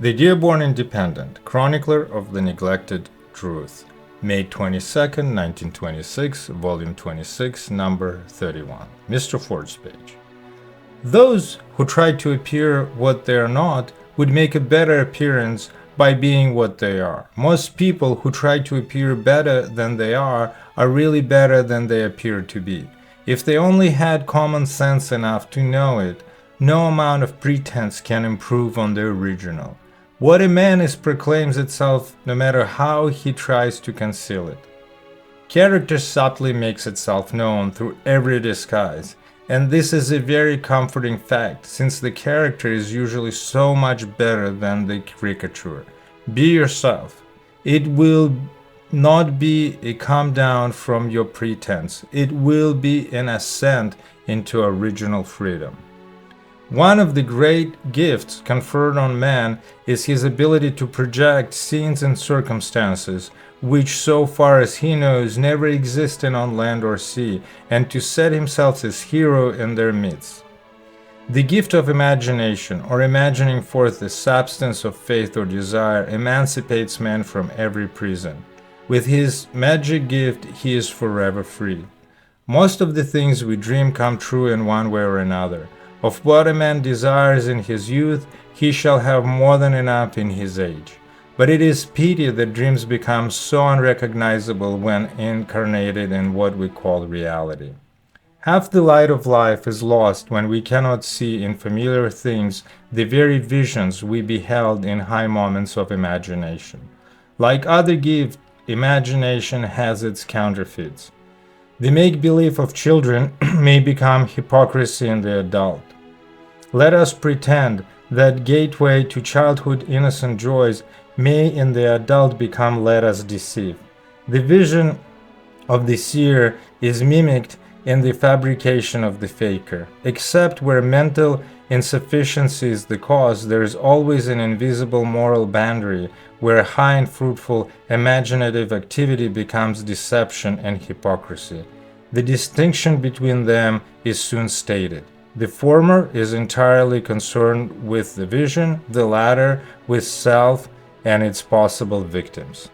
The Dearborn Independent, Chronicler of the Neglected Truth, May 22nd, 1926, Volume 26, Number 31. Mr. Ford's page. Those who try to appear what they are not would make a better appearance by being what they are. Most people who try to appear better than they are really better than they appear to be. If they only had common sense enough to know it, no amount of pretense can improve on the original. What a man is proclaims itself no matter how he tries to conceal it. Character subtly makes itself known through every disguise, and this is a very comforting fact since the character is usually so much better than the caricature. Be yourself. It will not be a come down from your pretense. It will be an ascent into original freedom. One of the great gifts conferred on man is his ability to project scenes and circumstances which, so far as he knows, never existed on land or sea, and to set himself as hero in their midst. The gift of imagination, or imagining forth the substance of faith or desire, emancipates man from every prison. With his magic gift, he is forever free. Most of the things we dream come true in one way or another. Of what a man desires in his youth, he shall have more than enough in his age. But it is pity that dreams become so unrecognizable when incarnated in what we call reality. Half the light of life is lost when we cannot see in familiar things the very visions we beheld in high moments of imagination. Like other gifts, imagination has its counterfeits. The make-believe of children may become hypocrisy in the adult. Let us pretend that gateway to childhood innocent joys may in the adult become let us deceive. The vision of the seer is mimicked in the fabrication of the faker. Except where mental insufficiency is the cause, there is always an invisible moral boundary where high and fruitful imaginative activity becomes deception and hypocrisy. The distinction between them is soon stated. The former is entirely concerned with the vision, the latter with self and its possible victims.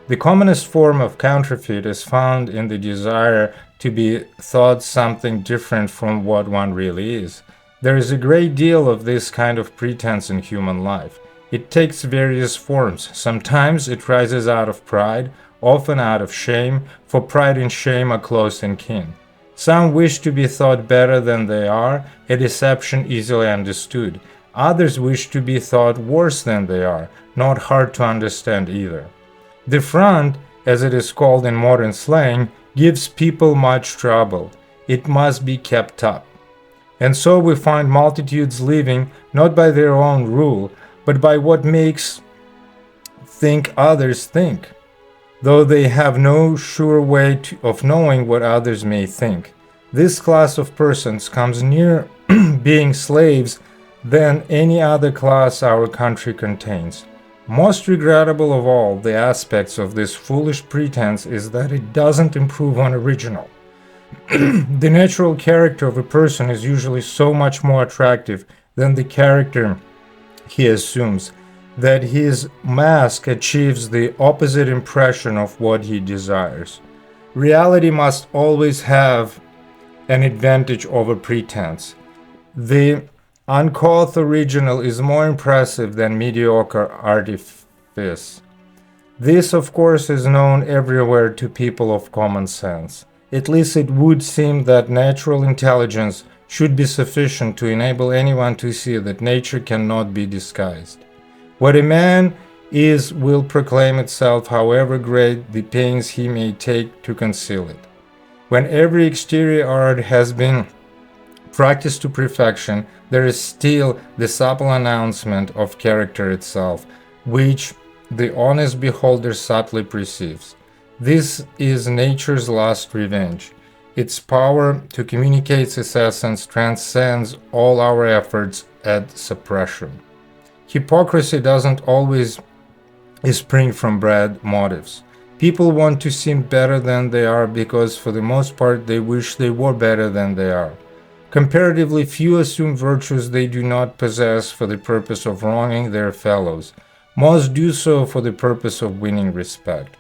The commonest form of counterfeit is found in the desire to be thought something different from what one really is. There is a great deal of this kind of pretense in human life. It takes various forms. Sometimes it rises out of pride, often out of shame, for pride and shame are close in kin. Some wish to be thought better than they are, a deception easily understood. Others wish to be thought worse than they are, not hard to understand either. The front, as it is called in modern slang, gives people much trouble. It must be kept up. And so we find multitudes living not by their own rule, but by what makes think others think, though they have no sure way of knowing what others may think. This class of persons comes nearer being slaves than any other class our country contains. Most regrettable of all the aspects of this foolish pretense is that it doesn't improve on original. The natural character of a person is usually so much more attractive than the character he assumes, that his mask achieves the opposite impression of what he desires. Reality must always have an advantage over pretense. The uncouth original is more impressive than mediocre artifice. This, of course, is known everywhere to people of common sense. At least it would seem that natural intelligence should be sufficient to enable anyone to see that nature cannot be disguised. What a man is will proclaim itself, however great the pains he may take to conceal it. When every exterior art has been practiced to perfection, there is still the subtle announcement of character itself, which the honest beholder subtly perceives. This is nature's last revenge. Its power to communicate its essence transcends all our efforts at suppression. Hypocrisy doesn't always spring from bad motives. People want to seem better than they are because for the most part they wish they were better than they are. Comparatively few assume virtues they do not possess for the purpose of wronging their fellows. Most do so for the purpose of winning respect.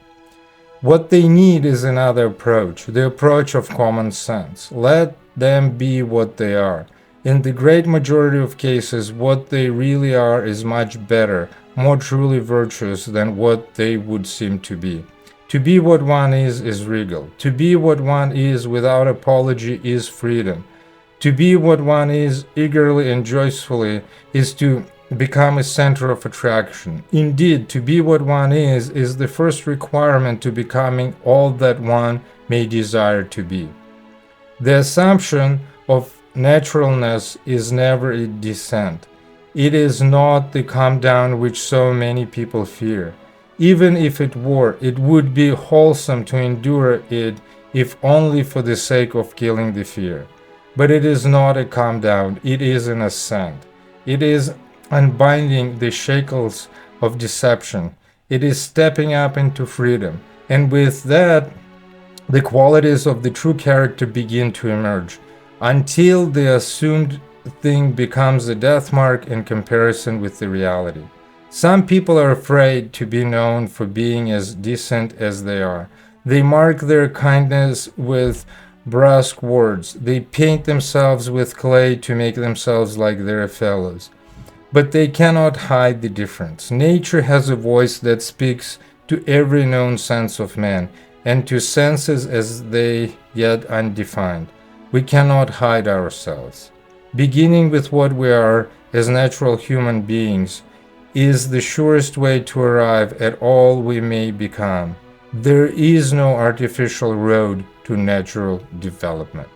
What they need is another approach, the approach of common sense. Let them be what they are. In the great majority of cases, what they really are is much better, more truly virtuous than what they would seem to be. To be what one is regal. To be what one is without apology is freedom. To be what one is eagerly and joyfully is to become a center of attraction. Indeed, to be what one is the first requirement to becoming all that one may desire to be. The assumption of naturalness is never a descent. It is not the come down which so many people fear. Even if it were, it would be wholesome to endure it if only for the sake of killing the fear. But it is not a come down, it is an ascent. It is unbinding the shackles of deception. It is stepping up into freedom. And with that, the qualities of the true character begin to emerge, until the assumed thing becomes a death mark in comparison with the reality. Some people are afraid to be known for being as decent as they are. They mark their kindness with brusque words. They paint themselves with clay to make themselves like their fellows. But they cannot hide the difference. Nature has a voice that speaks to every known sense of man, and to senses as they yet undefined. We cannot hide ourselves. Beginning with what we are as natural human beings is the surest way to arrive at all we may become. There is no artificial road to natural development.